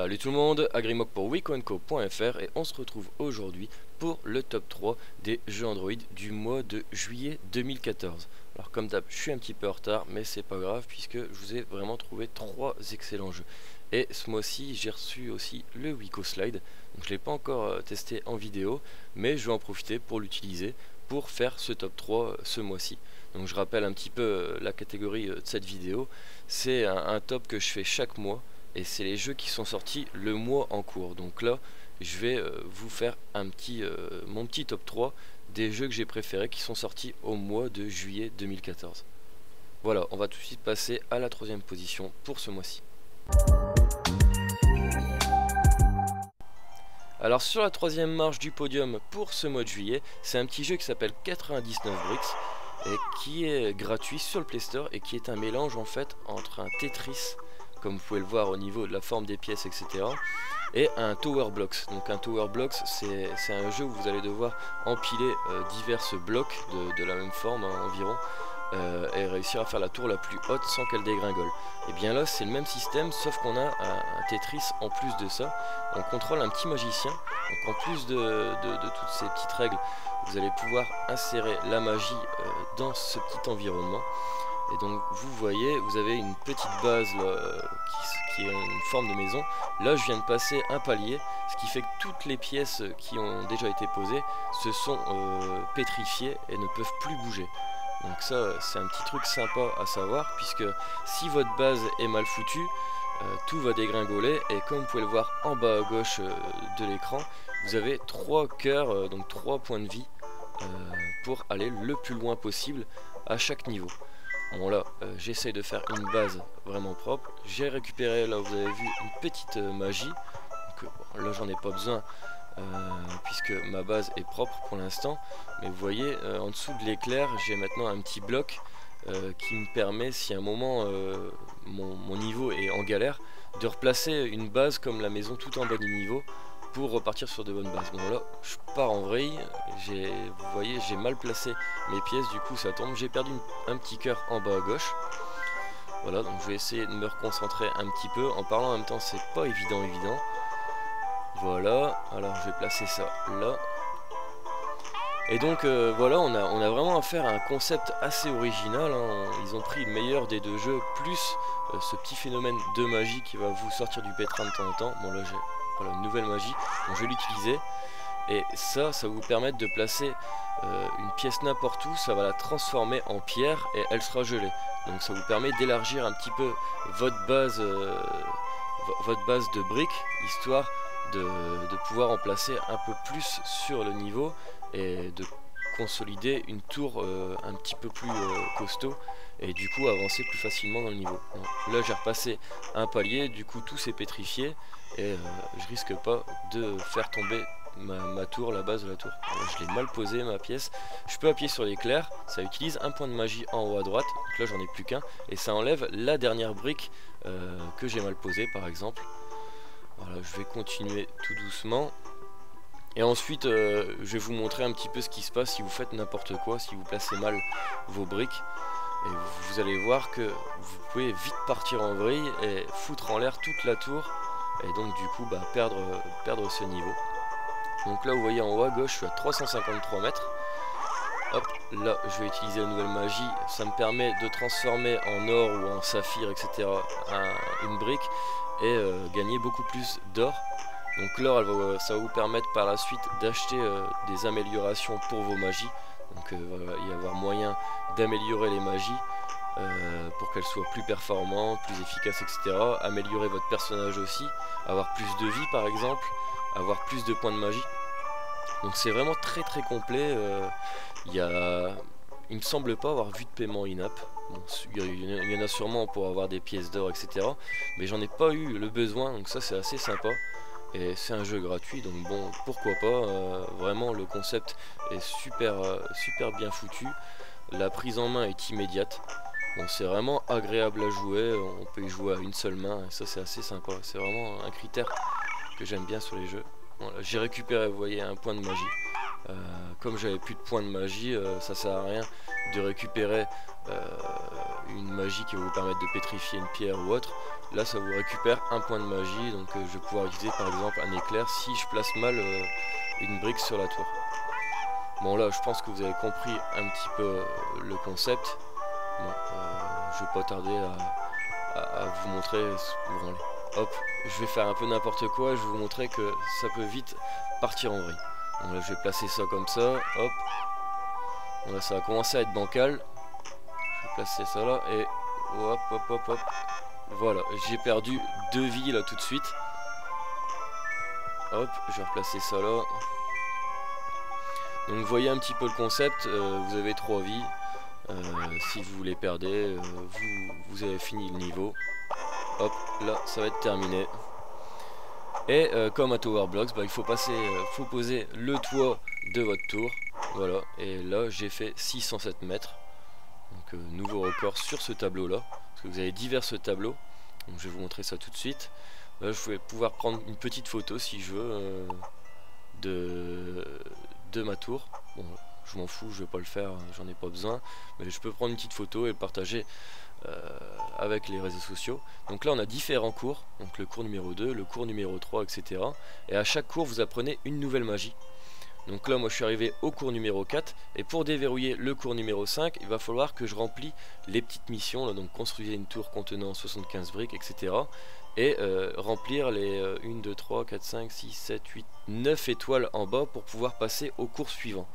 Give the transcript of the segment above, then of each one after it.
Salut tout le monde, Agrimok pour weekonco.fr et on se retrouve aujourd'hui pour le top 3 des jeux Android du mois de juillet 2014. Alors comme d'hab, je suis un petit peu en retard, mais c'est pas grave puisque je vous ai vraiment trouvé 3 excellents jeux. Et ce mois-ci, j'ai reçu aussi le Wiko Slide, donc je l'ai pas encore testé en vidéo, mais je vais en profiter pour l'utiliser pour faire ce top 3 ce mois-ci. Donc je rappelle un petit peu la catégorie de cette vidéo, c'est un top que je fais chaque mois. Et c'est les jeux qui sont sortis le mois en cours. Donc là, je vais vous faire mon petit top 3 des jeux que j'ai préférés qui sont sortis au mois de juillet 2014. Voilà, on va tout de suite passer à la 3e position pour ce mois-ci. Alors sur la 3e marche du podium pour ce mois de juillet, c'est un petit jeu qui s'appelle 99 Bricks et qui est gratuit sur le Play Store et qui est un mélange en fait entre un Tetris, comme vous pouvez le voir au niveau de la forme des pièces, etc. et un Tower Blocks. Donc un Tower Blocks, c'est un jeu où vous allez devoir empiler divers blocs de la même forme environ, et réussir à faire la tour la plus haute sans qu'elle dégringole. Et bien là c'est le même système, sauf qu'on a un Tetris en plus de ça. On contrôle un petit magicien, donc en plus de toutes ces petites règles, vous allez pouvoir insérer la magie dans ce petit environnement. Et donc vous voyez, vous avez une petite base là, qui est une forme de maison. Là je viens de passer un palier, ce qui fait que toutes les pièces qui ont déjà été posées se sont pétrifiées et ne peuvent plus bouger. Donc ça c'est un petit truc sympa à savoir, puisque si votre base est mal foutue, tout va dégringoler. Et comme vous pouvez le voir en bas à gauche de l'écran, vous avez 3 cœurs, donc 3 points de vie pour aller le plus loin possible à chaque niveau. Bon là, j'essaye de faire une base vraiment propre. J'ai récupéré, là vous avez vu, une petite magie. Donc, bon, là j'en ai pas besoin puisque ma base est propre pour l'instant. Mais vous voyez, en dessous de l'éclair, j'ai maintenant un petit bloc qui me permet, si à un moment mon niveau est en galère, de replacer une base comme la maison tout en bas du niveau pour repartir sur de bonnes bases. Bon là je pars en vrille, vous voyez j'ai mal placé mes pièces, du coup ça tombe. J'ai perdu un petit cœur en bas à gauche. Voilà, donc je vais essayer de me reconcentrer un petit peu. En parlant en même temps c'est pas évident. Voilà, alors je vais placer ça là. Et donc voilà, on a vraiment affaire à un concept assez original, hein. Ils ont pris le meilleur des deux jeux, plus ce petit phénomène de magie qui va vous sortir du pétrin de temps en temps. Bon là j'ai voilà, une nouvelle magie, donc je vais l'utiliser. Et ça va vous permettre de placer une pièce n'importe où, ça va la transformer en pierre et elle sera gelée. Donc ça vous permet d'élargir un petit peu votre base de briques, histoire de pouvoir en placer un peu plus sur le niveau et de consolider une tour un petit peu plus costaud et du coup avancer plus facilement dans le niveau. Là j'ai repassé un palier, du coup tout s'est pétrifié et je risque pas de faire tomber ma tour, la base de la tour. Je l'ai mal posé ma pièce. Je peux appuyer sur l'éclair, ça utilise un point de magie en haut à droite, donc là j'en ai plus qu'un, et ça enlève la dernière brique que j'ai mal posée par exemple. Voilà, je vais continuer tout doucement. Et ensuite je vais vous montrer un petit peu ce qui se passe si vous faites n'importe quoi, si vous placez mal vos briques. Et vous allez voir que vous pouvez vite partir en vrille et foutre en l'air toute la tour. Et donc du coup perdre ce niveau. Donc là vous voyez en haut à gauche je suis à 353 mètres. Hop, là je vais utiliser la nouvelle magie. Ça me permet de transformer en or ou en saphir, etc. une brique et gagner beaucoup plus d'or. Donc l'or ça va vous permettre par la suite d'acheter des améliorations pour vos magies. Donc il va y avoir moyen d'améliorer les magies pour qu'elles soient plus performantes, plus efficaces, etc. Améliorer votre personnage aussi, avoir plus de vie par exemple, avoir plus de points de magie. Donc c'est vraiment très très complet. Il me semble pas avoir vu de paiement in-app. Bon, il y en a sûrement pour avoir des pièces d'or, etc. Mais j'en ai pas eu le besoin, donc ça c'est assez sympa. Et c'est un jeu gratuit, donc bon, pourquoi pas. Vraiment le concept est super bien foutu. La prise en main est immédiate. Bon, c'est vraiment agréable à jouer, on peut y jouer à une seule main, et ça c'est assez sympa. C'est vraiment un critère que j'aime bien sur les jeux. Voilà, j'ai récupéré, vous voyez, un point de magie. Comme j'avais plus de points de magie, ça sert à rien de récupérer une magie qui va vous permettre de pétrifier une pierre ou autre. Là ça vous récupère un point de magie, donc je vais pouvoir utiliser par exemple un éclair si je place mal une brique sur la tour. Bon là je pense que vous avez compris un petit peu le concept. Bon, je vais pas tarder à vous montrer ce branler. Hop, je vais faire un peu n'importe quoi, je vais vous montrer que ça peut vite partir en vrille. Donc là je vais placer ça comme ça, hop. Bon, là ça va commencer à être bancal. Je vais placer ça là et hop hop hop hop. Voilà, j'ai perdu 2 vies là tout de suite. Hop, je vais replacer ça là. Donc vous voyez un petit peu le concept, vous avez 3 vies. Si vous les perdez, vous avez fini le niveau. Hop, là ça va être terminé. Et comme à Tower Blocks, il faut poser le toit de votre tour. Voilà, et là j'ai fait 607 mètres. Donc nouveau record sur ce tableau là. Parce que vous avez divers tableaux. Donc je vais vous montrer ça tout de suite. Là je vais pouvoir prendre une petite photo si je veux de ma tour. Bon, je m'en fous, je vais pas le faire, j'en ai pas besoin. Mais je peux prendre une petite photo et le partager avec les réseaux sociaux. Donc là on a différents cours, donc le cours numéro 2, le cours numéro 3, etc. Et à chaque cours vous apprenez une nouvelle magie. Donc là moi je suis arrivé au cours numéro 4 et pour déverrouiller le cours numéro 5 il va falloir que je remplis les petites missions là, donc construisez une tour contenant 75 briques, etc. Et remplir les 1, 2, 3, 4, 5, 6, 7, 8, 9 étoiles en bas pour pouvoir passer au cours suivant.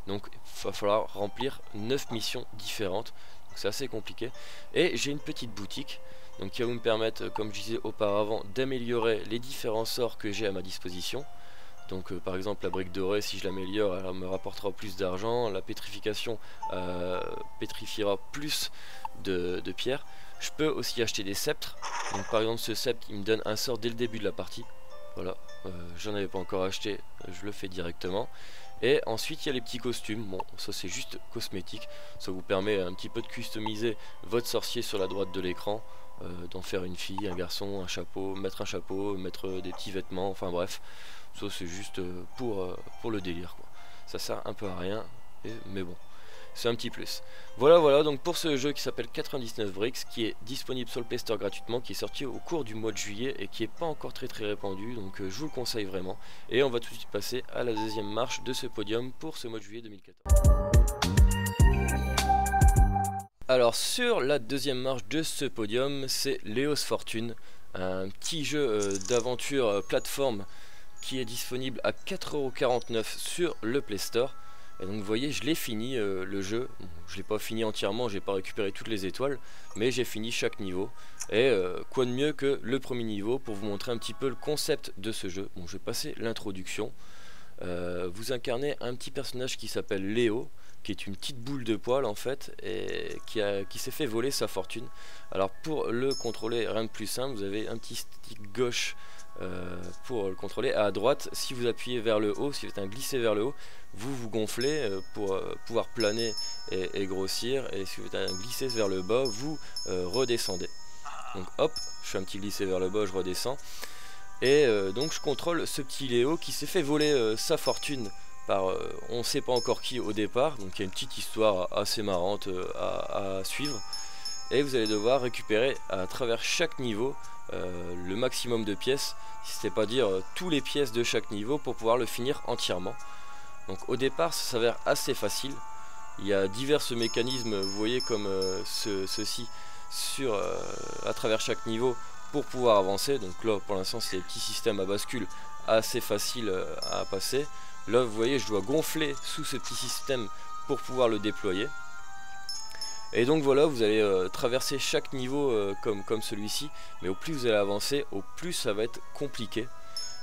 Donc il va falloir remplir 9 missions différentes. C'est assez compliqué. Et j'ai une petite boutique donc qui va me permettre, comme je disais auparavant, d'améliorer les différents sorts que j'ai à ma disposition. Donc par exemple la brique dorée, si je l'améliore, elle me rapportera plus d'argent. La pétrification pétrifiera plus de pierres. Je peux aussi acheter des sceptres. Donc par exemple ce sceptre il me donne un sort dès le début de la partie. Voilà, j'en avais pas encore acheté, je le fais directement. Et ensuite il y a les petits costumes, bon ça c'est juste cosmétique, ça vous permet un petit peu de customiser votre sorcier sur la droite de l'écran, d'en faire une fille, un garçon, un chapeau, mettre des petits vêtements, enfin bref, ça c'est juste pour le délire quoi. Ça sert un peu à rien, mais bon, c'est un petit plus. Voilà donc pour ce jeu qui s'appelle 99 Bricks, qui est disponible sur le Play Store gratuitement, qui est sorti au cours du mois de juillet et qui est pas encore très répandu, donc je vous le conseille vraiment. Et on va tout de suite passer à la deuxième marche de ce podium pour ce mois de juillet 2014. Alors sur la deuxième marche de ce podium, c'est Leo's Fortune, un petit jeu d'aventure plateforme qui est disponible à 4,49 € sur le Play Store. Et donc vous voyez je l'ai fini le jeu, bon, je l'ai pas fini entièrement, j'ai pas récupéré toutes les étoiles, mais j'ai fini chaque niveau. Et quoi de mieux que le premier niveau pour vous montrer un petit peu le concept de ce jeu. Bon je vais passer l'introduction. Vous incarnez un petit personnage qui s'appelle Léo, qui est une petite boule de poil en fait, et qui s'est fait voler sa fortune. Alors pour le contrôler, rien de plus simple, vous avez un petit stick gauche pour le contrôler. À droite, si vous appuyez vers le haut, si vous faites un glisser vers le haut, vous gonflez pour pouvoir planer et grossir, et si vous faites un glisser vers le bas, vous redescendez. Donc hop, je fais un petit glisser vers le bas, je redescends. Et donc je contrôle ce petit Léo qui s'est fait voler sa fortune par on ne sait pas encore qui au départ. Donc il y a une petite histoire assez marrante à suivre. Et vous allez devoir récupérer à travers chaque niveau le maximum de pièces, si ce n'est pas dire tous les pièces de chaque niveau pour pouvoir le finir entièrement. Donc au départ ça s'avère assez facile. Il y a divers mécanismes, vous voyez comme ceci à travers chaque niveau pour pouvoir avancer. Donc là pour l'instant c'est des petits systèmes à bascule assez faciles à passer. Là vous voyez je dois gonfler sous ce petit système pour pouvoir le déployer. Et donc voilà, vous allez traverser chaque niveau comme celui-ci, mais au plus vous allez avancer, au plus ça va être compliqué.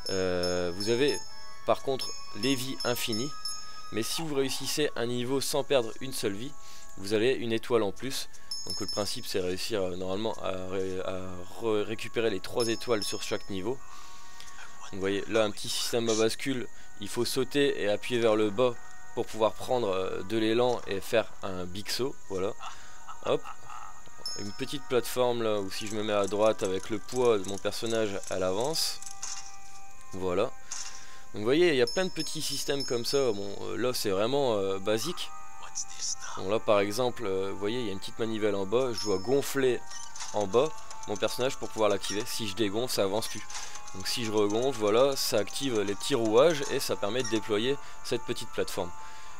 Vous avez par contre les vies infinies, mais si vous réussissez un niveau sans perdre une seule vie, vous avez une étoile en plus. Donc le principe c'est réussir normalement à récupérer les 3 étoiles sur chaque niveau. Donc, vous voyez là un petit système à bascule, il faut sauter et appuyer vers le bas pour pouvoir prendre de l'élan et faire un big saut, voilà. Hop, une petite plateforme là où si je me mets à droite avec le poids de mon personnage, elle avance. Voilà. Donc vous voyez, il y a plein de petits systèmes comme ça. Bon, là c'est vraiment basique. Bon, là par exemple, vous voyez, il y a une petite manivelle en bas. Je dois gonfler en bas mon personnage pour pouvoir l'activer. Si je dégonfle, ça avance plus. Donc si je regonfle, voilà, ça active les petits rouages et ça permet de déployer cette petite plateforme.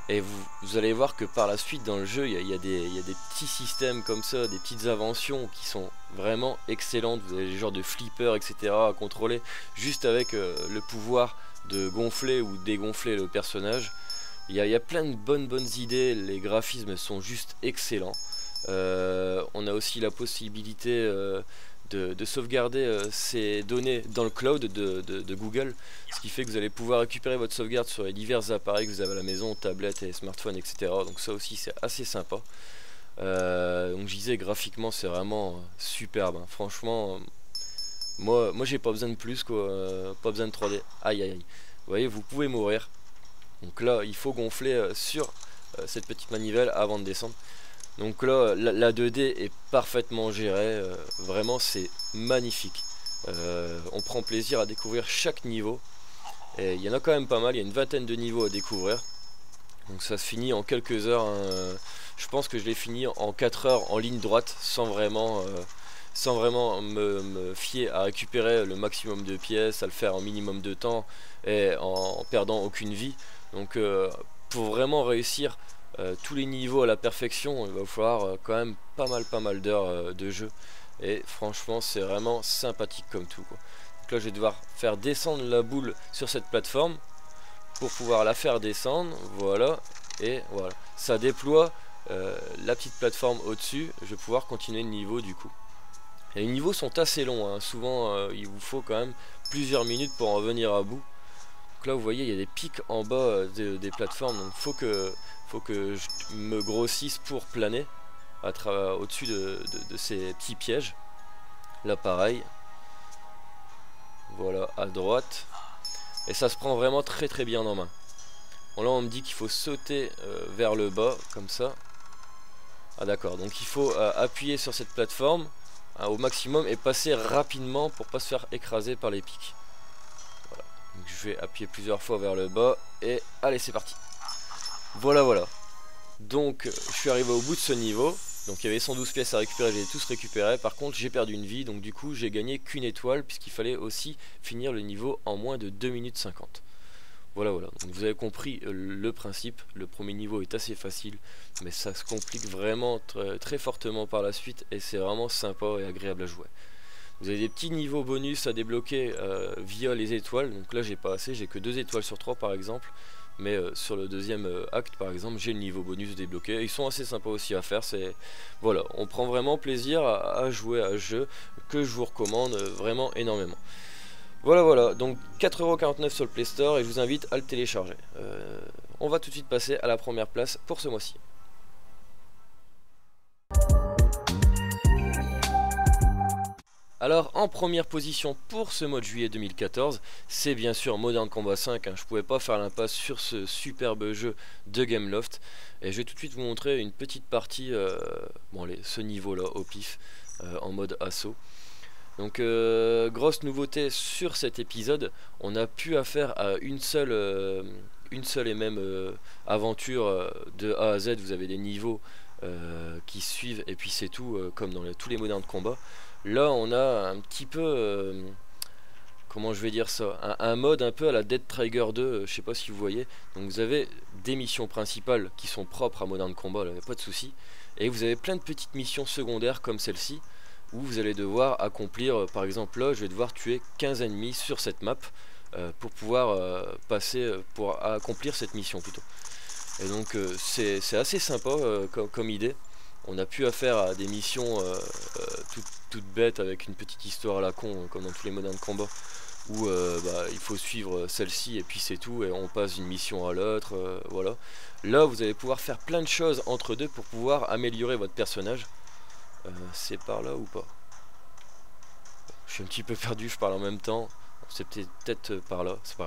Et vous allez voir que par la suite dans le jeu, il y a des petits systèmes comme ça, des petites inventions qui sont vraiment excellentes. Vous avez des genres de flippers, etc. à contrôler juste avec le pouvoir de gonfler ou dégonfler le personnage. Il y a plein de bonnes idées, les graphismes sont juste excellents. On a aussi la possibilité de sauvegarder ces données dans le cloud de Google, ce qui fait que vous allez pouvoir récupérer votre sauvegarde sur les divers appareils que vous avez à la maison, tablettes et smartphones, etc. Donc ça aussi c'est assez sympa. Donc je disais, graphiquement c'est vraiment superbe, hein. Franchement, moi j'ai pas besoin de plus, quoi, pas besoin de 3D. Aïe aïe aïe. Vous voyez, vous pouvez mourir. Donc là il faut gonfler sur cette petite manivelle avant de descendre. Donc là la 2D est parfaitement gérée, vraiment c'est magnifique. On prend plaisir à découvrir chaque niveau. Et il y en a quand même pas mal, il y a une vingtaine de niveaux à découvrir. Donc ça se finit en quelques heures, hein. Je pense que je l'ai fini en 4 heures en ligne droite sans vraiment me fier à récupérer le maximum de pièces, à le faire en minimum de temps et en perdant aucune vie. Donc pour vraiment réussir tous les niveaux à la perfection, il va falloir quand même pas mal d'heures de jeu. Et franchement c'est vraiment sympathique comme tout, quoi. Donc là je vais devoir faire descendre la boule sur cette plateforme pour pouvoir la faire descendre, voilà. Et voilà, ça déploie la petite plateforme au dessus. Je vais pouvoir continuer le niveau du coup. Et les niveaux sont assez longs, hein. Souvent il vous faut quand même plusieurs minutes pour en venir à bout. Donc là vous voyez il y a des pics en bas des plateformes, donc faut que je me grossisse pour planer au-dessus de ces petits pièges. Là pareil, voilà, à droite. Et ça se prend vraiment très bien en main. Bon là on me dit qu'il faut sauter vers le bas comme ça. Ah d'accord, donc il faut appuyer sur cette plateforme au maximum et passer rapidement pour pas se faire écraser par les pics. Voilà. Donc je vais appuyer plusieurs fois vers le bas et allez c'est parti. Voilà. Donc je suis arrivé au bout de ce niveau. Donc il y avait 112 pièces à récupérer, j'ai tous récupéré. Par contre j'ai perdu une vie, donc du coup j'ai gagné qu'une étoile, puisqu'il fallait aussi finir le niveau en moins de 2 minutes 50. Voilà, donc vous avez compris le principe. Le premier niveau est assez facile, mais ça se complique vraiment très fortement par la suite, et c'est vraiment sympa et agréable à jouer. Vous avez des petits niveaux bonus à débloquer via les étoiles. Donc là j'ai pas assez, j'ai que 2 étoiles sur 3 par exemple. Mais sur le deuxième acte par exemple j'ai le niveau bonus débloqué. Ils sont assez sympas aussi à faire. Voilà, on prend vraiment plaisir à jouer à ce jeu que je vous recommande vraiment énormément. Voilà, donc 4,49€ sur le Play Store et je vous invite à le télécharger. On va tout de suite passer à la première place pour ce mois-ci. Alors en première position pour ce mois de juillet 2014, c'est bien sûr Modern Combat 5, hein. Je pouvais pas faire l'impasse sur ce superbe jeu de Gameloft. Et je vais tout de suite vous montrer une petite partie, ce niveau là au pif, en mode assaut. Donc grosse nouveauté sur cet épisode, on a pu affaire à une seule et même aventure de A à Z. Vous avez des niveaux qui suivent et puis c'est tout, comme dans tous les modes de combat. Là on a un petit peu, comment je vais dire ça, un mode un peu à la Dead Trigger 2, je sais pas si vous voyez. Donc vous avez des missions principales qui sont propres à Modern Combat, là, pas de souci. Et vous avez plein de petites missions secondaires comme celle-ci, où vous allez devoir accomplir, par exemple là je vais devoir tuer 15 ennemis sur cette map pour pouvoir pour accomplir cette mission plutôt. Et donc c'est assez sympa comme idée. On a pu affaire à des missions toutes bêtes avec une petite histoire à la con, comme dans tous les modes de combat, où il faut suivre celle-ci et puis c'est tout, et on passe d'une mission à l'autre, voilà. Là vous allez pouvoir faire plein de choses entre deux pour pouvoir améliorer votre personnage. C'est par là ou pas? Je suis un petit peu perdu, je parle en même temps. C'est peut-être par là, c'est pas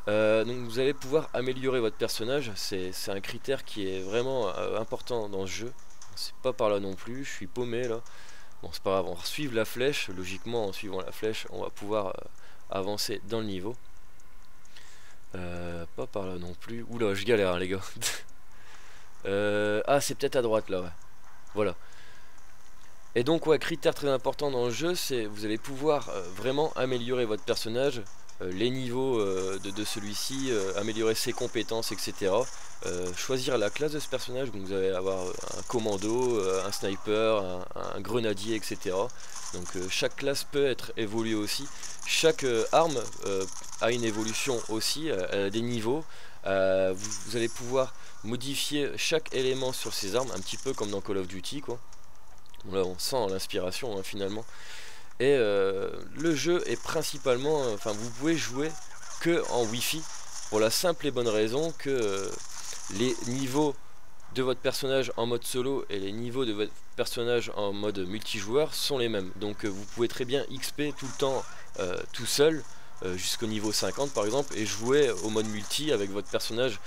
grave. Donc vous allez pouvoir améliorer votre personnage. C'est un critère qui est vraiment important dans ce jeu. C'est pas par là non plus, je suis paumé là. Bon c'est pas grave, on va suivre la flèche. Logiquement en suivant la flèche on va pouvoir avancer dans le niveau. Pas par là non plus. Oula, je galère, hein, les gars. Ah, c'est peut-être à droite là, ouais. Voilà. Et donc, ouais, critère très important dans le jeu, c'est vous allez pouvoir vraiment améliorer votre personnage, les niveaux de celui-ci, améliorer ses compétences, etc. Choisir la classe de ce personnage, donc vous allez avoir un commando, un sniper, un grenadier, etc. Donc chaque classe peut être évoluée aussi. Chaque arme a une évolution aussi, elle a des niveaux. Vous allez pouvoir modifier chaque élément sur ces armes, un petit peu comme dans Call of Duty, quoi. Bon, là on sent l'inspiration, hein, finalement. Et le jeu est principalement, enfin vous pouvez jouer que en Wi-Fi, pour la simple et bonne raison que les niveaux de votre personnage en mode solo et les niveaux de votre personnage en mode multijoueur sont les mêmes. Donc vous pouvez très bien XP tout le temps tout seul, jusqu'au niveau 50 par exemple, et jouer au mode multi avec votre personnage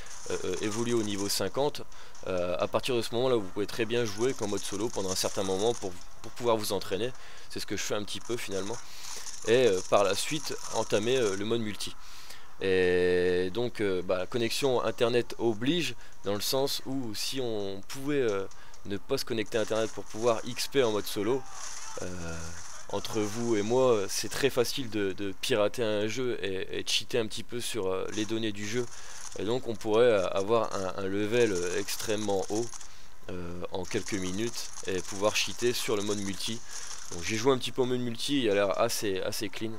évolué au niveau 50. À partir de ce moment là, vous pouvez très bien jouer qu'en mode solo pendant un certain moment pour pouvoir vous entraîner. C'est ce que je fais un petit peu finalement. Et par la suite entamer le mode multi. Et donc la connexion internet oblige, dans le sens où si on pouvait ne pas se connecter à internet pour pouvoir XP en mode solo, entre vous et moi c'est très facile de pirater un jeu et de cheater un petit peu sur les données du jeu, et donc on pourrait avoir un level extrêmement haut en quelques minutes et pouvoir cheater sur le mode multi. Donc j'ai joué un petit peu au mode multi, il a l'air assez clean.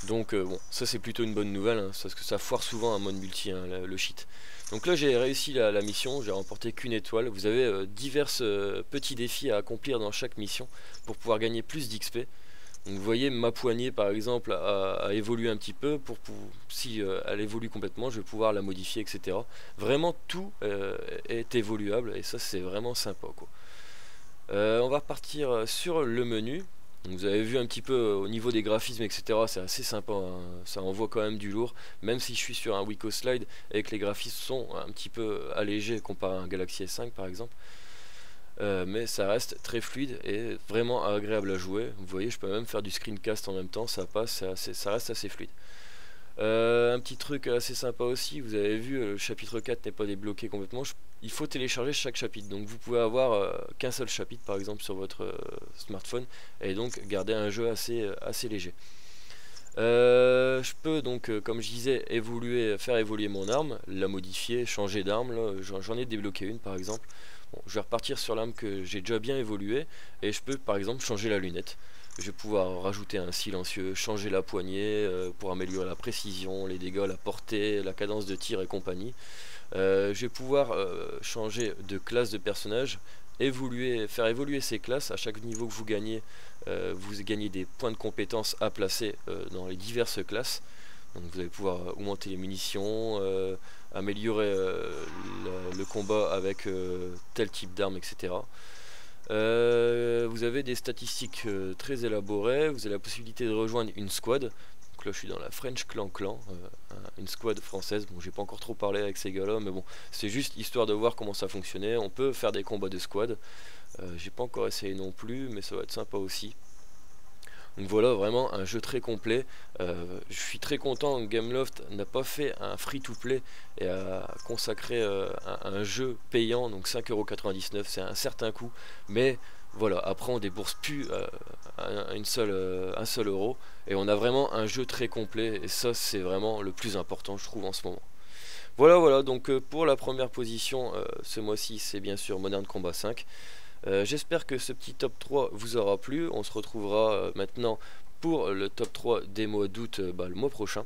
Donc bon, ça c'est plutôt une bonne nouvelle, hein, parce que ça foire souvent un mode multi, hein, le cheat. Donc là j'ai réussi la mission, j'ai remporté qu'une étoile. Vous avez divers petits défis à accomplir dans chaque mission pour pouvoir gagner plus d'XP. Donc vous voyez, ma poignée par exemple a évolué un petit peu, si elle évolue complètement je vais pouvoir la modifier, etc. Vraiment tout est évoluable et ça c'est vraiment sympa, quoi. On va repartir sur le menu. Donc vous avez vu un petit peu au niveau des graphismes, etc. C'est assez sympa, hein. Ça envoie quand même du lourd, même si je suis sur un Wiko Slide et que les graphismes sont un petit peu allégés comparé à un Galaxy S5 par exemple. Mais ça reste très fluide et vraiment agréable à jouer. Vous voyez, je peux même faire du screencast en même temps, ça passe, ça reste assez fluide. Un petit truc assez sympa aussi, vous avez vu, le chapitre 4 n'est pas débloqué complètement. Il faut télécharger chaque chapitre, donc vous pouvez avoir qu'un seul chapitre par exemple sur votre smartphone et donc garder un jeu assez léger. Je peux donc, comme je disais, faire évoluer mon arme, la modifier, changer d'arme. J'en ai débloqué une par exemple. Bon, je vais repartir sur l'arme que j'ai déjà bien évoluée et je peux par exemple changer la lunette. Je vais pouvoir rajouter un silencieux, changer la poignée pour améliorer la précision, les dégâts, la portée, la cadence de tir et compagnie. Je vais pouvoir changer de classe de personnage, faire évoluer ces classes. À chaque niveau que vous gagnez des points de compétences à placer dans les diverses classes. Donc vous allez pouvoir augmenter les munitions, améliorer le combat avec tel type d'arme, etc. Vous avez des statistiques très élaborées. Vous avez la possibilité de rejoindre une squad. Donc là je suis dans la French Clan, une squad française. Bon, j'ai pas encore trop parlé avec ces gars là, mais bon, c'est juste histoire de voir comment ça fonctionnait. On peut faire des combats de squad. J'ai pas encore essayé non plus, mais ça va être sympa aussi. Donc voilà, vraiment un jeu très complet. Je suis très content que Gameloft n'a pas fait un free-to-play et a consacré un jeu payant, donc 5,99 €, c'est un certain coût. Mais voilà, après on débourse plus un seul euro et on a vraiment un jeu très complet, et ça c'est vraiment le plus important je trouve en ce moment. Voilà, donc pour la première position ce mois-ci, c'est bien sûr Modern Combat 5. J'espère que ce petit top 3 vous aura plu. On se retrouvera maintenant pour le top 3 des mois d'août le mois prochain.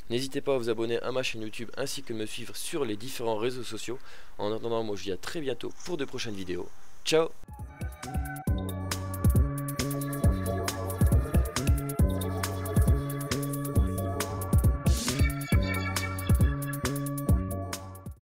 N'hésitez pas à vous abonner à ma chaîne YouTube ainsi que me suivre sur les différents réseaux sociaux. En attendant, moi je vous dis à très bientôt pour de prochaines vidéos. Ciao!